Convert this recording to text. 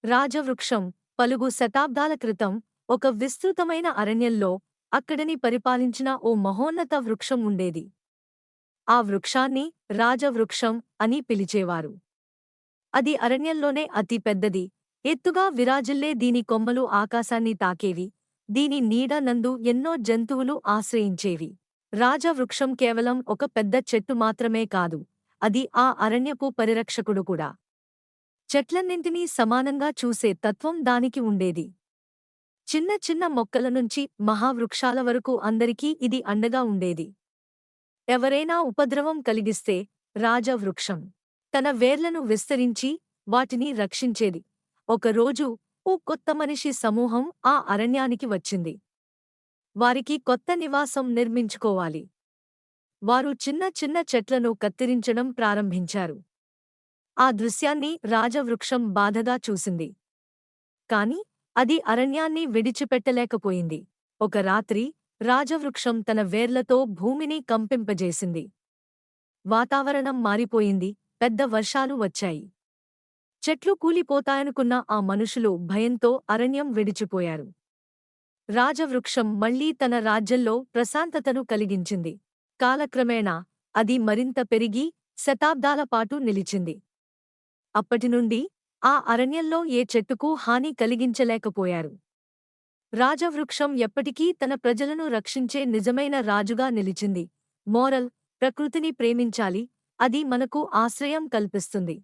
రాజవృక్షం పలుగు శతాబ్దాల క్రితం ఒక విస్తృతమైన అరణ్యంలో అక్కడిని పరిపాలించిన ఓ మహోన్నత వృక్షం ఉండేది. ఆ వృక్షాన్ని రాజవృక్షం అని పిలిచేవారు. అది అరణ్యంలోనే అతి పెద్దది, ఎత్తుగా విరాజిల్లే దీని కొమ్మలు ఆకాశాన్ని తాకేవి. దీని నీడ నందు ఎన్నో జంతువులు ఆశ్రయించేవి. రాజవృక్షం కేవలం ఒక పెద్ద చెట్టు మాత్రమే కాదు, అది ఆ అరణ్యపు పరిరక్షకుడు కూడా. చెట్లన్నింటినీ సమానంగా చూసే తత్వం దానికి ఉండేది. చిన్న చిన్న మొక్కల నుంచి మహావృక్షాల వరకు అందరికీ ఇది అండగా ఉండేది. ఎవరైనా ఉపద్రవం కలిగిస్తే రాజవృక్షం తన వేర్లను విస్తరించి వాటిని రక్షించేది. ఒకరోజు ఓ కొత్త మనిషి సమూహం ఆ అరణ్యానికి వచ్చింది. వారికి కొత్త నివాసం నిర్మించుకోవాలి. వారు చిన్న చిన్న చెట్లను కత్తిరించడం ప్రారంభించారు. ఆ దృశ్యాన్ని రాజవృక్షం బాధగా చూసింది. కాని అది అరణ్యాన్ని విడిచిపెట్టలేకపోయింది. ఒక రాత్రి రాజవృక్షం తన వేర్లతో భూమిని కంపింపజేసింది. వాతావరణం మారిపోయింది, పెద్ద వర్షాలు వచ్చాయి. చెట్లు కూలిపోతాయనుకున్న ఆ మనుషులు భయంతో అరణ్యం విడిచిపోయారు. రాజవృక్షం మళ్లీ తన రాజ్యంలో ప్రశాంతతను కలిగించింది. కాలక్రమేణా అది మరింత పెరిగి శతాబ్దాల పాటు నిలిచింది. అప్పటినుండి ఆ అరణ్యంలో ఏ చెట్టుకూ హాని కలిగించలేకపోయారు. రాజవృక్షం ఎప్పటికీ తన ప్రజలను రక్షించే నిజమైన రాజుగా నిలిచింది. మోరల్: ప్రకృతిని ప్రేమించాలి, అది మనకు ఆశ్రయం కల్పిస్తుంది.